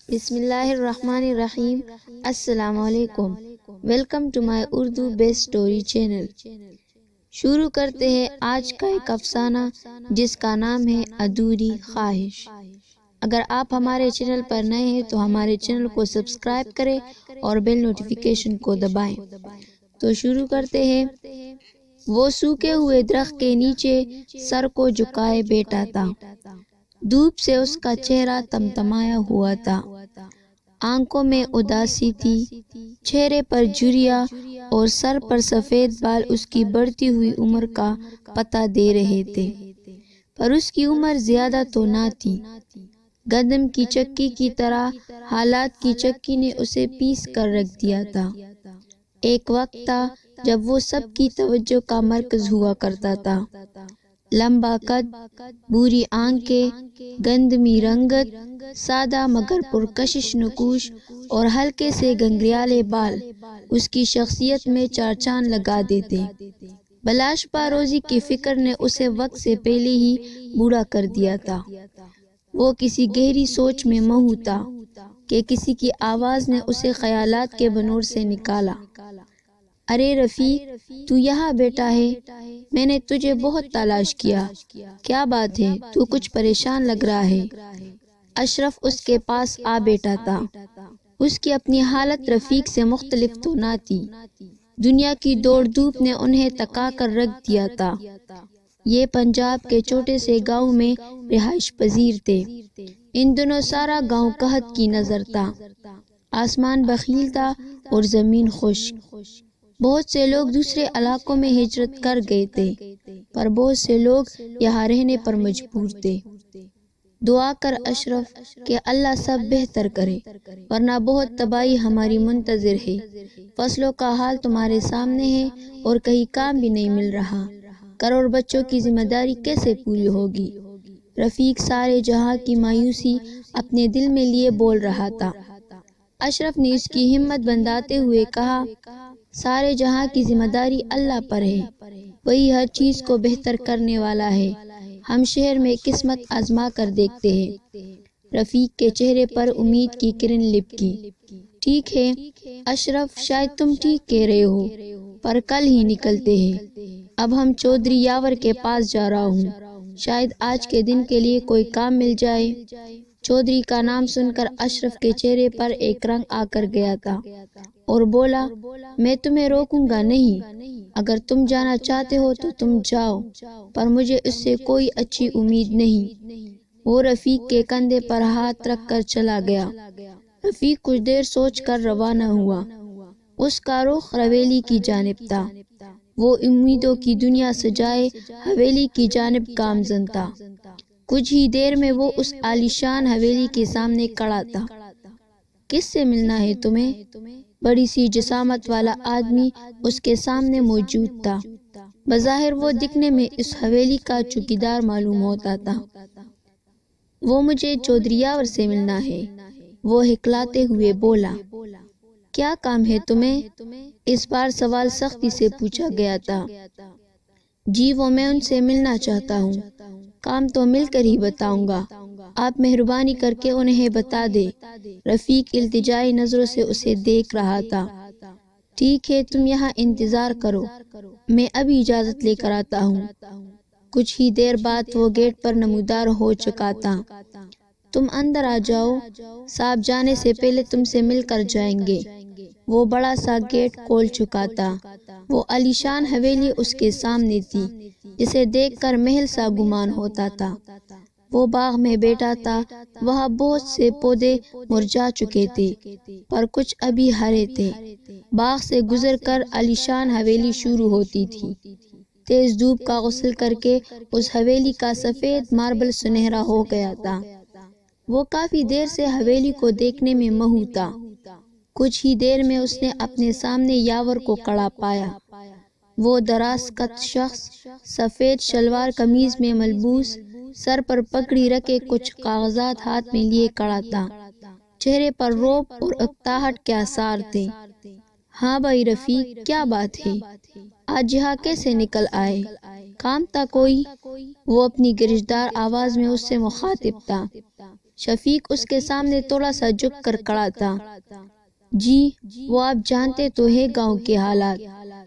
بسم اللہ الرحمن الرحیم۔ السلام علیکم، welcome to my Urdu best story channel. شروع کرتے ہیں آج کا ایک افسانہ جس کا نام ہے ادھوری خواہش۔ اگر آپ ہمارے چینل پر نئے ہیں تو ہمارے چینل کو سبسکرائب کریں اور بیل نوٹیفیکیشن کو دبائیں۔ تو شروع کرتے ہیں۔ وہ سوکھے ہوئے درخت کے نیچے سر کو جھکائے بیٹھا تھا۔ دھوپ سے اس کا چہرہ تمتمایا ہوا تھا، آنکھوں میں اداسی تھی، چہرے پر جھریاں اور سر پر سفید بال اس کی بڑھتی ہوئی عمر کا پتہ دے رہے تھے، پر اس کی عمر زیادہ تو نہ تھی۔ گندم کی چکی کی طرح حالات کی چکی نے اسے پیس کر رکھ دیا تھا۔ ایک وقت تھا جب وہ سب کی توجہ کا مرکز ہوا کرتا تھا۔ لمبا قد، بھوری آنکھیں، گندمی رنگت، سادہ مگر پرکشش نقوش اور ہلکے سے گنگریالے بال اس کی شخصیت میں چار چاند لگا دیتے۔ بلاشبہ روزی کی فکر نے اسے وقت سے پہلے ہی بوڑھا کر دیا تھا۔ وہ کسی گہری سوچ میں مہو تھا کہ کسی کی آواز نے اسے خیالات کے بنور سے نکالا۔ ارے رفیق، تو یہاں بیٹھا ہے؟ میں نے تجھے بہت تلاش کیا۔ کیا بات ہے؟ تو کچھ پریشان لگ رہا ہے۔ اشرف اس کے پاس آ بیٹھا تھا۔ اس کی اپنی حالت رفیق سے مختلف تو نہ تھی۔ دنیا کی دوڑ دھوپ نے انہیں تکا کر رکھ دیا تھا۔ یہ پنجاب کے چھوٹے سے گاؤں میں رہائش پذیر تھے۔ ان دنوں سارا گاؤں قحط کی نظر تھا۔ آسمان بخیل تھا اور زمین خشک۔ بہت سے لوگ دوسرے علاقوں میں ہجرت کر گئے تھے، پر بہت سے لوگ یہاں رہنے پر مجبور تھے۔ دعا کر اشرف کہ اللہ سب بہتر کرے، ورنہ بہت تباہی ہماری منتظر ہے۔ فصلوں کا حال تمہارے سامنے ہے اور کہیں کام بھی نہیں مل رہا۔ کروڑ بچوں کی ذمہ داری کیسے پوری ہوگی؟ رفیق سارے جہاں کی مایوسی اپنے دل میں لیے بول رہا تھا۔ اشرف نے اس کی ہمت بندھاتے ہوئے کہا، سارے جہاں کی ذمہ داری اللہ پر ہے، وہی ہر چیز کو بہتر کرنے والا ہے۔ ہم شہر میں قسمت آزما کر دیکھتے ہیں۔ رفیق کے چہرے پر امید کی کرن لپکی۔ ٹھیک ہے اشرف، شاید تم ٹھیک کہہ رہے ہو، پر کل ہی نکلتے ہیں۔ اب ہم چودھری یاور کے پاس جا رہا ہوں، شاید آج کے دن کے لیے کوئی کام مل جائے۔ چودھری کا نام سن کر اشرف کے چہرے پر ایک رنگ آ کر گیا تھا اور بولا، میں تمہیں روکوں گا نہیں۔ اگر تم جانا چاہتے ہو تو تم جاؤ، پر مجھے اس سے کوئی اچھی امید نہیں۔ وہ رفیق کے کندھے پر ہاتھ رکھ کر چلا گیا۔ رفیق کچھ دیر سوچ کر روانہ ہوا۔ اس کا رخ حویلی کی جانب تھا۔ وہ امیدوں کی دنیا سجائے حویلی کی جانب گامزن تھا۔ کچھ ہی دیر میں وہ اس عالیشان حویلی کے سامنے کھڑا تھا۔ کس سے ملنا ہے تمہیں؟ بڑی سی جسامت والا آدمی اس کے سامنے موجود تھا۔ بظاہر وہ دکھنے میں اس حویلی کا چوکیدار معلوم ہوتا تھا۔ وہ مجھے چودھری یاور سے ملنا ہے، وہ ہکلاتے ہوئے بولا۔ کیا کام ہے تمہیں؟ اس بار سوال سختی سے پوچھا گیا تھا۔ جی وہ میں ان سے ملنا چاہتا ہوں۔ کام تو مل کر ہی بتاؤں گا، آپ مہربانی کر کے انہیں بتا دیں۔ رفیق التجائی نظروں سے اسے دیکھ رہا تھا۔ ٹھیک ہے تم یہاں انتظار کرو، میں ابھی اجازت لے کر آتا ہوں۔ کچھ ہی دیر بعد وہ گیٹ پر نمودار ہو چکا تھا۔ تم اندر آ جاؤ، صاحب جانے سے پہلے تم سے مل کر جائیں گے۔ وہ بڑا سا گیٹ کھول چکا تھا۔ وہ عالیشان حویلی اس کے سامنے تھی، جسے دیکھ کر محل سا گمان ہوتا تھا۔ وہ باغ میں بیٹھا تھا۔ وہاں بہت سے پودے مرجھا چکے تھے، پر کچھ ابھی ہرے تھے۔ باغ سے گزر کر عالیشان حویلی شروع ہوتی تھی۔ تیز دھوپ کا غسل کر کے اس حویلی کا سفید ماربل سنہرا ہو گیا تھا۔ وہ کافی دیر سے حویلی کو دیکھنے میں مہو تھا۔ کچھ ہی دیر میں اس نے اپنے سامنے یاور کو کھڑا پایا۔ وہ دراز قد شخص، سفید شلوار قمیض میں ملبوس، سر پر پگڑی رکھے کچھ کاغذات ہاتھ میں لیے کھڑا تھا۔ چہرے پر رعب اور اکتاہٹ کے آثار تھے۔ ہاں بھائی رفیق، کیا بات ہے؟ آج یہاں کیسے نکل آئے؟ کام تھا کوئی؟ وہ اپنی گرجدار آواز میں اس سے مخاطب تھا۔ شفیق اس کے سامنے تھوڑا سا جھک کر کھڑا تھا۔ جی وہ آپ جانتے تو ہے گاؤں کے حالات،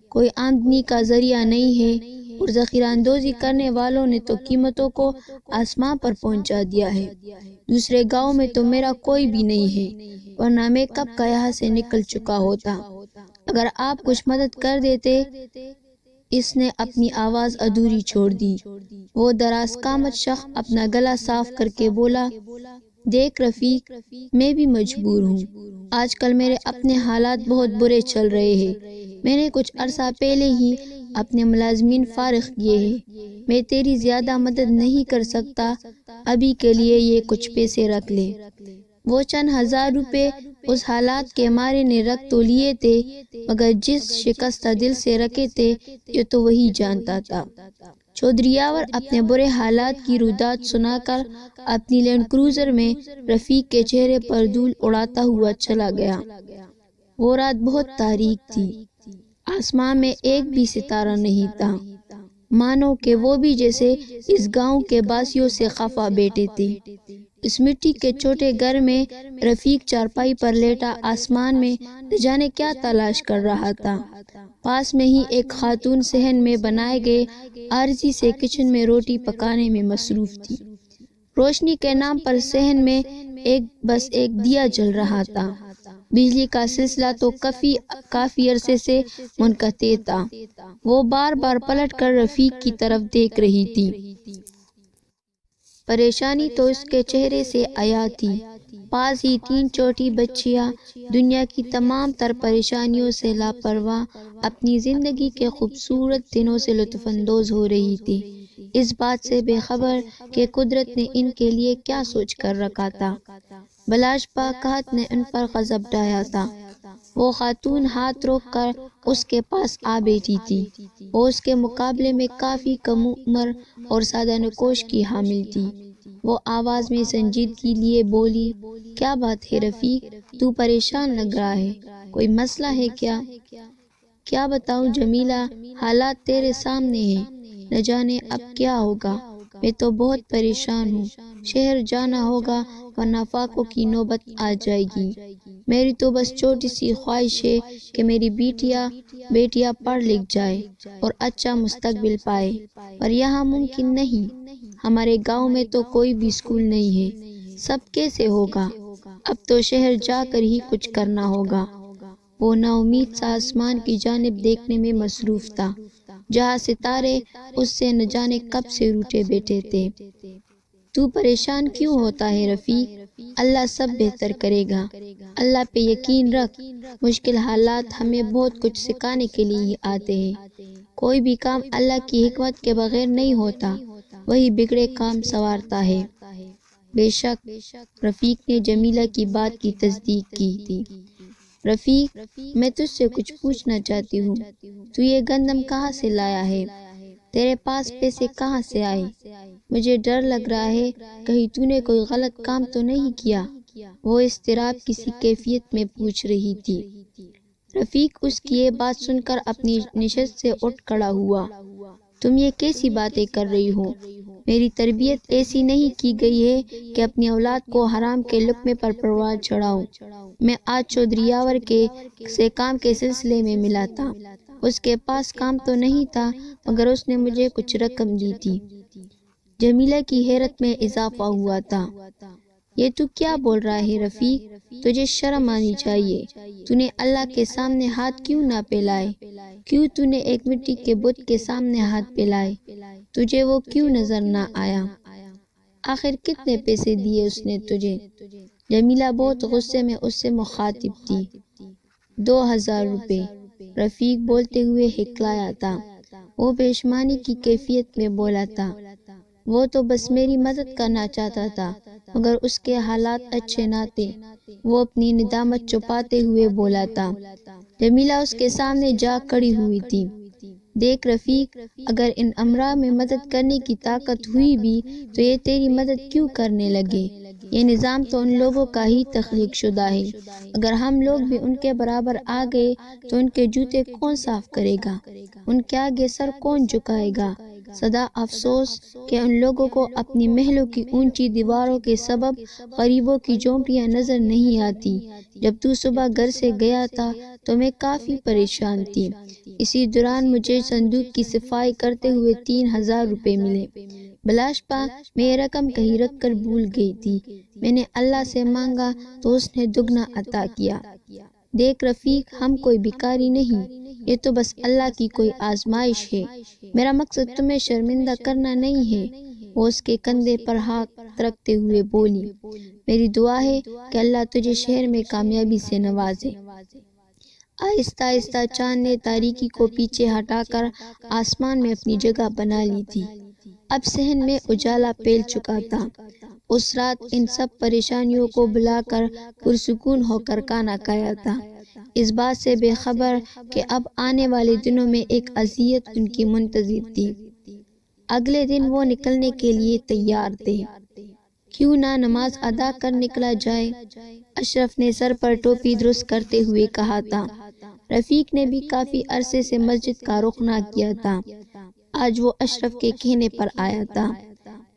کوئی آمدنی کا ذریعہ نہیں ہے اور ذخیرہ اندوزی کرنے والوں نے تو قیمتوں کو آسمان پر پہنچا دیا ہے۔ دوسرے گاؤں میں تو میرا کوئی بھی نہیں ہے، ورنہ میں کب کا یہاں سے نکل چکا ہوتا۔ اگر آپ کچھ مدد کر دیتے۔ اس نے اپنی آواز ادھوری چھوڑ دی۔ وہ دراز قامت شخص اپنا گلا صاف کر کے بولا، دیکھ رفیق، میں بھی مجبور ہوں۔ آج کل میرے اپنے حالات بہت برے چل رہے ہیں۔ میں نے کچھ عرصہ پہلے ہی اپنے ملازمین فارغ کیے ہیں۔ میں تیری زیادہ مدد نہیں کر سکتا، ابھی کے لیے یہ کچھ پیسے رکھ لے۔ وہ چند ہزار روپے اس حالات کے مارے نے رکھ تو لیے تھے، مگر جس شکستہ دل سے رکھے تھے یہ تو وہی جانتا تھا۔ چودھری یاور اپنے برے حالات کی روداد سنا کر اپنی لینڈ کروزر میں رفیق کے چہرے پر دھول اڑاتا ہوا چلا گیا۔ وہ رات بہت تاریک تھی، آسمان میں ایک بھی ستارہ نہیں تھا، مانو کہ وہ بھی جیسے اس گاؤں کے باسیوں سے خفا بیٹھے تھے۔ اس مٹی کے چھوٹے گھر میں رفیق چارپائی پر لیٹا آسمان میں نہ جانے کیا تلاش کر رہا تھا۔ پاس میں ہی ایک خاتون صحن میں بنائے گئے عارضی سے کچن میں روٹی پکانے میں مصروف تھی۔ روشنی کے نام پر صحن میں بس ایک دیا جل رہا تھا۔ بجلی کا سلسلہ تو کافی عرصے سے منقطع تھا۔ وہ بار بار پلٹ کر رفیق کی طرف دیکھ رہی تھی۔ پریشانی تو اس کے چہرے سے عیاں تھی۔ پاس ہی 3 چھوٹی بچیاں دنیا کی تمام تر پریشانیوں سے لاپرواہ اپنی زندگی کے خوبصورت دنوں سے لطف اندوز ہو رہی تھی، اس بات سے بے خبر کہ قدرت نے ان کے لیے کیا سوچ کر رکھا تھا۔ بلاجپا قحط نے ان پر غضب ڈھایا تھا۔ وہ خاتون ہاتھ روک کر اس کے پاس آ بیٹھی تھی۔ وہ اس کے مقابلے میں کافی کم عمر اور سادہ نکوش کی حامل تھی۔ وہ آواز میں سنجیدگی لیے بولی، کیا بات ہے رفیق، تو پریشان لگ رہا ہے، کوئی مسئلہ ہے کیا؟ کیا بتاؤں جمیلہ، حالات تیرے سامنے ہیں، نہ جانے اب کیا ہوگا۔ میں تو بہت پریشان ہوں، شہر جانا ہوگا ورنہ فاقوں کی نوبت آ جائے گی۔ میری تو بس چھوٹی سی خواہش ہے کہ میری بیٹیاں پڑھ لکھ جائے اور اچھا مستقبل پائے، پر یہاں ممکن نہیں۔ ہمارے گاؤں میں تو کوئی بھی اسکول نہیں ہے، سب کیسے ہوگا؟ اب تو شہر جا کر ہی کچھ کرنا ہوگا۔ وہ نا امید سا آسمان کی جانب دیکھنے میں مصروف تھا، جہاں ستارے اس سے نہ جانے کب سے روٹے بیٹھے تھے۔ تو پریشان کیوں ہوتا ہے رفیق؟ اللہ سب بہتر کرے گا، اللہ پہ یقین رکھ۔ مشکل حالات ہمیں بہت کچھ سکھانے کے لیے ہی آتے ہیں۔ کوئی بھی کام اللہ کی حکمت کے بغیر نہیں ہوتا، وہی بگڑے کام سنوارتا ہے۔ بے شک، رفیق نے جمیلہ کی بات کی تصدیق کی تھی۔ رفیق، میں تجھ سے کچھ پوچھنا چاہتی ہوں، تو یہ گندم کہاں سے لایا ہے؟ تیرے پاس پیسے کہاں سے آئے؟ مجھے ڈر لگ رہا ہے کہیں تو نے کوئی غلط کام تو نہیں کیا۔ وہ اضطراب کسی کیفیت میں پوچھ رہی تھی۔ رفیق اس کی یہ بات سن کر اپنی نشست سے اٹھ کھڑا ہوا۔ تم یہ کیسی باتیں کر رہی ہو؟ میری تربیت ایسی نہیں کی گئی ہے کہ اپنی اولاد کو حرام کے لقمے پر پروان چڑھاؤں۔ میں آج چودھری یاور سے کام کے سلسلے میں ملا تھا۔ اس کے پاس کام تو نہیں تھا، مگر اس نے مجھے کچھ رقم دی تھی۔ جمیلہ کی حیرت میں اضافہ ہوا تھا۔ یہ تو کیا بول رہا ہے رفیق؟ تجھے شرم آنی چاہیے، تو نے اللہ کے سامنے ہاتھ کیوں نہ پھیلائے؟ کیوں تو نے ایک مٹی کے بت کے سامنے ہاتھ پھیلائے؟ تجھے وہ کیوں نظر نہ آیا؟ آخر کتنے پیسے دیے اس نے تجھے؟ جمیلہ بہت غصے میں اس سے مخاطب تھی۔ 2000 روپے، رفیق بولتے ہوئے ہکلایا تھا۔ وہ بےشمانی کی کیفیت میں بولا تھا۔ وہ تو بس میری مدد کرنا چاہتا تھا، مگر اس کے حالات اچھے نہ تھے۔ وہ اپنی ندامت چھپاتے ہوئے بولا تھا۔ جمیلہ اس کے سامنے جا کھڑی ہوئی تھی۔ دیکھ رفیق، اگر ان امراء میں مدد کرنے کی طاقت ہوئی بھی تو یہ تیری مدد کیوں کرنے لگے؟ یہ نظام تو ان لوگوں کا ہی تخلیق شدہ ہے۔ اگر ہم لوگ بھی ان کے برابر آ گئے تو ان کے جوتے کون صاف کرے گا؟ ان کے آگے سر کون جھکائے گا؟ سدا افسوس کہ ان لوگوں کو اپنی محلوں کی اونچی دیواروں کے سبب غریبوں کی جھونپڑیاں نظر نہیں آتی۔ جب تو صبح گھر سے گیا تھا تو میں کافی پریشان تھی۔ اسی دوران مجھے صندوق کی صفائی کرتے ہوئے 3000 روپے ملے۔ بلاشبہ میں یہ رقم کہیں رکھ کر بھول گئی تھی۔ میں نے اللہ سے مانگا تو اس نے دگنا عطا کیا۔ دیکھ رفیق، ہم کوئی بھکاری نہیں، یہ تو بس اللہ کی کوئی آزمائش ہے۔ میرا مقصد تمہیں شرمندہ کرنا نہیں ہے۔ وہ اس کے کندھے پر ہاتھ رکھتے ہوئے بولی، میری دعا ہے کہ اللہ تجھے شہر میں کامیابی سے نوازے۔ آہستہ آہستہ چاند نے تاریکی کو پیچھے ہٹا کر آسمان میں اپنی جگہ بنا لی تھی۔ اب صحن میں اجالا پھیل چکا تھا۔ اس رات ان سب پریشانیوں کو بھلا کر پرسکون ہو کر کھانا کھایا تھا، اس بات سے بے خبر کہ اب آنے والے دنوں میں ایک اذیت ان کی منتظر تھی۔ اگلے دن وہ نکلنے کے لیے تیار تھے۔ کیوں نہ نماز ادا کر نکلا جائے؟ اشرف نے سر پر ٹوپی درست کرتے ہوئے کہا تھا۔ رفیق نے بھی کافی عرصے سے مسجد کا رخ نہ کیا تھا۔ آج وہ اشرف کے کہنے پر آیا تھا۔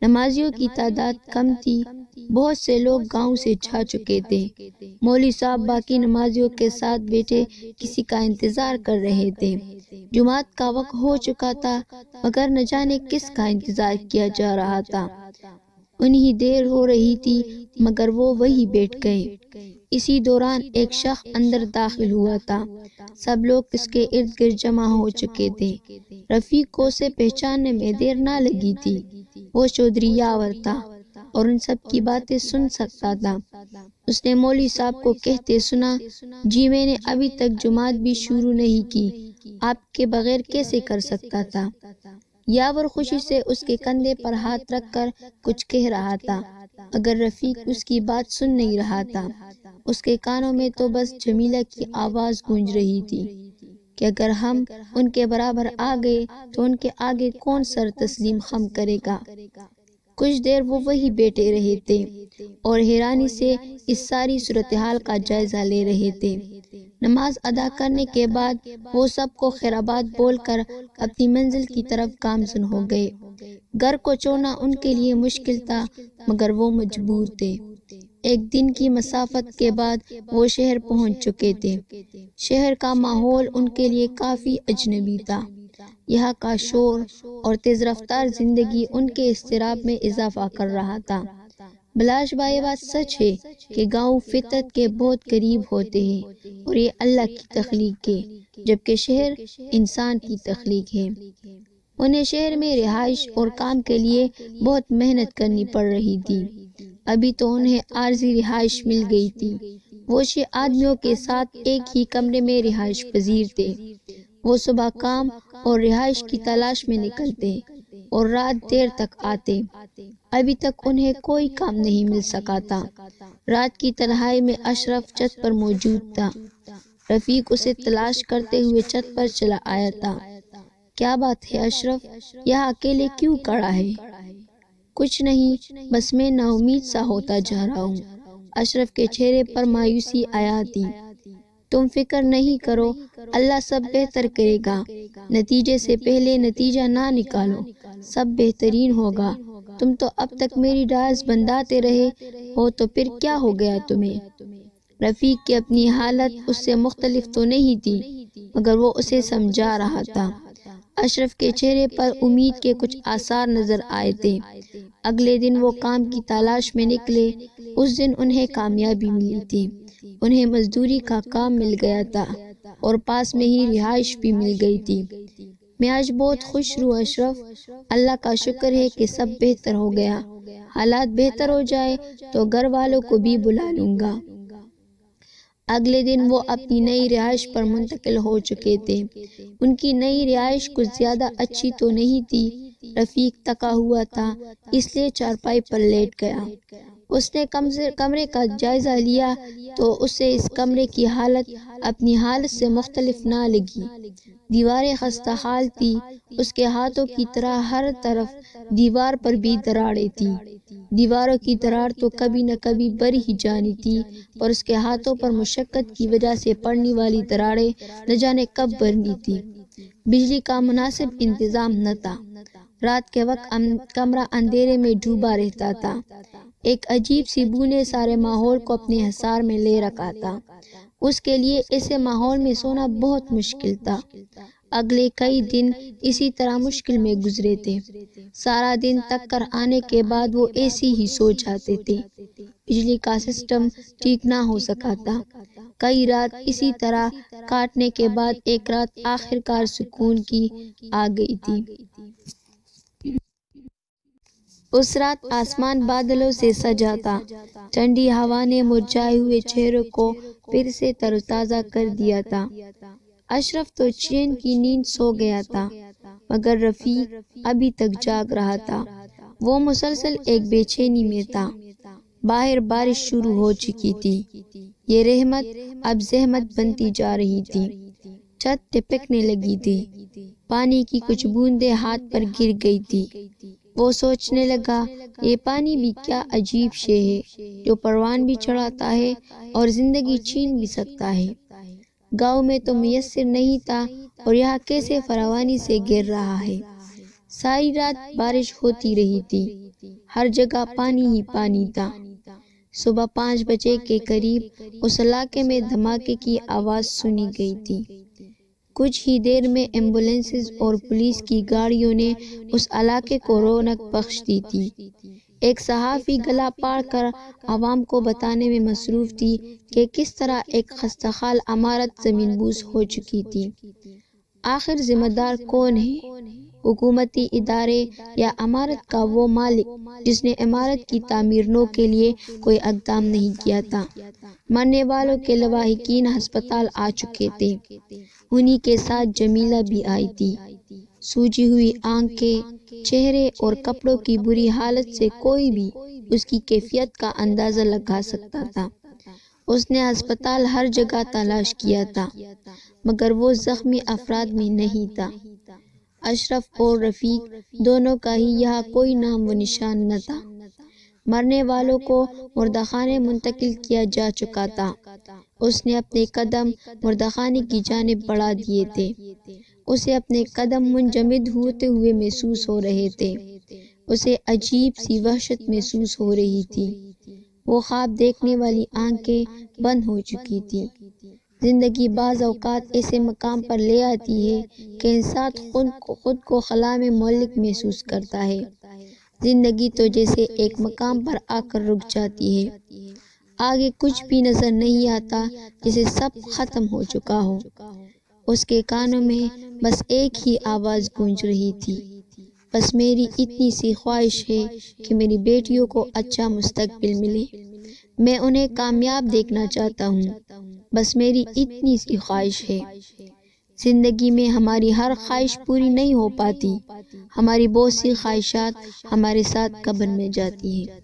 نمازیوں کی تعداد کم تھی، بہت سے لوگ گاؤں سے جا چکے تھے۔ مولوی صاحب باقی نمازیوں کے ساتھ بیٹھے کسی کا انتظار کر رہے تھے۔ جمعہ کا وقت ہو چکا تھا، مگر نہ جانے کس کا انتظار کیا جا رہا تھا۔ انہی دیر ہو رہی تھی مگر وہ وہی بیٹھ گئے۔ اسی دوران ایک شخص اندر داخل ہوا تھا۔ سب لوگ اس کے ارد گرد جمع ہو چکے تھے۔ رفیق کو اسے پہچاننے میں دیر نہ لگی تھی۔ وہ چودھری یاور تھا اور ان سب کی باتیں سن سکتا تھا۔ اس نے مولوی صاحب کو کہتے سنا، جی میں نے ابھی تک جماعت بھی شروع نہیں کی، آپ کے بغیر کیسے کر سکتا تھا؟ یاور خوشی سے اس کے کندھے پر ہاتھ رکھ کر کچھ کہہ رہا تھا، مگر رفیق اس کی بات سن نہیں رہا تھا۔ اس کے کانوں میں تو بس جمیلہ کی آواز گونج رہی تھی کہ اگر ہم ان کے برابر آ گئے تو ان کے آگے کون سر تسلیم خم کرے گا۔ کچھ دیر وہ وہی بیٹھے رہے تھے اور حیرانی سے اس ساری صورتحال کا جائزہ لے رہے تھے۔ نماز ادا کرنے کے بعد وہ سب کو خیر آباد بول کر اپنی منزل کی طرف گامزن ہو گئے۔ گھر کو چھوڑنا ان کے لیے مشکل تھا مگر وہ مجبور تھے۔ ایک دن کی مسافت کے بعد وہ شہر پہنچ چکے تھے۔ شہر کا ماحول ان کے لیے کافی اجنبی تھا۔ یہاں کا شور اور تیز رفتار زندگی ان کے اضطراب میں اضافہ کر رہا تھا۔ بلاشبہ یہ بات سچ ہے کہ گاؤں فطرت کے بہت قریب ہوتے ہیں اور یہ اللہ کی تخلیق ہے، جبکہ شہر انسان کی تخلیق ہے۔ انہیں شہر میں رہائش اور کام کے لیے بہت محنت کرنی پڑ رہی تھی۔ ابھی تو انہیں عارضی رہائش مل گئی تھی۔ وہ 6 آدمیوں کے ساتھ ایک ہی کمرے میں رہائش پذیر تھے۔ وہ صبح کام اور رہائش کی تلاش میں نکلتے اور رات دیر تک آتے۔ ابھی تک انہیں کوئی کام نہیں مل سکا تھا۔ رات کی تنہائی میں اشرف چھت پر موجود تھا۔ رفیق اسے تلاش کرتے ہوئے چھت پر چلا آیا تھا۔ کیا بات ہے اشرف، یہاں اکیلے کیوں کھڑا ہے؟ کچھ نہیں، بس میں نا امید سا ہوتا جا رہا ہوں۔ اشرف کے چہرے پر مایوسی آیا تھی۔ تم فکر نہیں کرو، اللہ سب بہتر کرے گا۔ نتیجے سے پہلے نتیجہ نہ نکالو، سب بہترین ہوگا۔ تم تو اب تک میری ڈاز بنداتے رہے ہو تو پھر کیا ہو گیا تمہیں؟ رفیق کی اپنی حالت اس سے مختلف تو نہیں تھی مگر وہ اسے سمجھا رہا تھا۔ اشرف کے چہرے پر امید کے کچھ آثار نظر آئے تھے۔ اگلے دن وہ کام کی تلاش میں نکلے۔ اس دن انہیں کامیابی ملی تھی۔ انہیں مزدوری کا کام مل گیا تھا اور پاس میں ہی رہائش بھی مل گئی تھی۔ میں آج بہت خوش ہوں اشرف، اللہ کا شکر ہے کہ سب بہتر ہو گیا۔ حالات بہتر ہو جائے تو گھر والوں کو بھی بلا لوں گا۔ اگلے دن وہ اپنی نئی رہائش پر منتقل ہو چکے تھے۔ ان کی نئی رہائش کچھ زیادہ اچھی تو نہیں تھی۔ رفیق تھکا ہوا تھا اس لیے چارپائی پر لیٹ گیا۔ اس نے کمرے کا جائزہ لیا تو اسے اس کمرے کی حالت اپنی حالت سے مختلف نہ لگی۔ دیواریں خستہ حال تھی، اس کے ہاتھوں کی طرح ہر طرف دیوار پر بھی دراڑیں تھی۔ دیواروں کی دراڑ تو کبھی نہ کبھی بڑھ ہی جانی تھی اور اس کے ہاتھوں پر مشقت کی وجہ سے پڑنے والی دراڑیں نہ جانے کب بھرنی تھی۔ بجلی کا مناسب انتظام نہ تھا۔ رات کے وقت کمرہ اندھیرے میں ڈوبا رہتا تھا۔ ایک عجیب سی بو نے سارے ماحول کو اپنے حصار میں لے رکھا تھا۔ اس کے لیے ایسے ماحول میں سونا بہت مشکل تھا۔ اگلے کئی دن اسی طرح مشکل میں گزرے تھے۔ سارا دن تک کر آنے کے بعد وہ ایسی ہی سو جاتے تھے۔ بجلی کا سسٹم ٹھیک نہ ہو سکا تھا۔ کئی رات اسی طرح کاٹنے کے بعد ایک رات آخر کار سکون کی آ گئی تھی۔ اس رات آسمان بادلوں سے سجا تھا۔ ٹھنڈی ہوا نے مرجھائے ہوئے چہروں کو پھر سے تر و تازہ کر دیا تھا۔ اشرف تو چین کی نیند سو گیا تھا، مگر رفیق ابھی تک جاگ رہا تھا۔ وہ مسلسل ایک بے چینی میں تھا۔ باہر بارش شروع ہو چکی تھی۔ یہ رحمت اب زحمت بنتی جا رہی تھی۔ چھت ٹپکنے لگی تھی۔ پانی کی کچھ بوندیں ہاتھ پر گر گئی تھی۔ وہ سوچنے لگا، یہ پانی بھی کیا عجیب شے ہے جو پروان بھی چڑھاتا ہے اور زندگی چھین بھی سکتا ہے۔ گاؤں میں تو میسر نہیں تھا اور یہاں کیسے فراوانی سے گر رہا ہے۔ ساری رات بارش ہوتی رہی تھی۔ ہر جگہ پانی ہی پانی تھا۔ صبح 5 بجے کے قریب اس علاقے میں دھماکے کی آواز سنی گئی تھی۔ کچھ ہی دیر میں ایمبولینسز اور پولیس کی گاڑیوں نے اس علاقے کو رونق بخش دی تھی۔ ایک صحافی گلا پاڑ کر عوام کو بتانے میں مصروف تھی کہ کس طرح ایک خستہ حال عمارت زمین بوس ہو چکی تھی۔ آخر ذمہ دار کون ہے؟ حکومتی ادارے یا عمارت کا وہ مالک جس نے عمارت کی تعمیر نو کے لیے کوئی اقدام نہیں کیا تھا؟ مرنے والوں کے لواحقین ہسپتال آ چکے تھے۔ انہی کے ساتھ جمیلہ بھی آئی تھی۔ سوجی ہوئی آنکھیں، چہرے اور کپڑوں کی بری حالت سے کوئی بھی اس کی کیفیت کا اندازہ لگا سکتا تھا۔ اس نے ہسپتال ہر جگہ تلاش کیا تھا، مگر وہ زخمی افراد میں نہیں تھا۔ اشرف اور رفیق دونوں کا ہی یہاں کوئی نام و نشان نہ تھا۔ مرنے والوں کو مردہ خانے منتقل کیا جا چکا تھا۔ اس نے اپنے قدم مردہ خانے کی جانب بڑھا دیے تھے۔ اسے اپنے قدم منجمد ہوتے ہوئے محسوس ہو رہے تھے۔ اسے عجیب سی وحشت محسوس ہو رہی تھی۔ وہ خواب دیکھنے والی آنکھیں بند ہو چکی تھی۔ زندگی بعض اوقات ایسے مقام پر لے آتی ہے کہ انسان خود کو خلا میں معلق محسوس کرتا ہے۔ زندگی تو جیسے ایک مقام پر آ کر رک جاتی ہے۔ آگے کچھ بھی نظر نہیں آتا، جیسے سب ختم ہو چکا ہو۔ اس کے کانوں میں بس ایک ہی آواز گونج رہی تھی، بس میری اتنی سی خواہش ہے کہ میری بیٹیوں کو اچھا مستقبل ملے۔ میں انہیں کامیاب دیکھنا چاہتا ہوں، بس میری اتنی سی خواہش ہے۔ زندگی میں ہماری ہر خواہش پوری نہیں ہو پاتی۔ ہماری بہت سی خواہشات ہمارے ساتھ قبر میں جاتی ہیں۔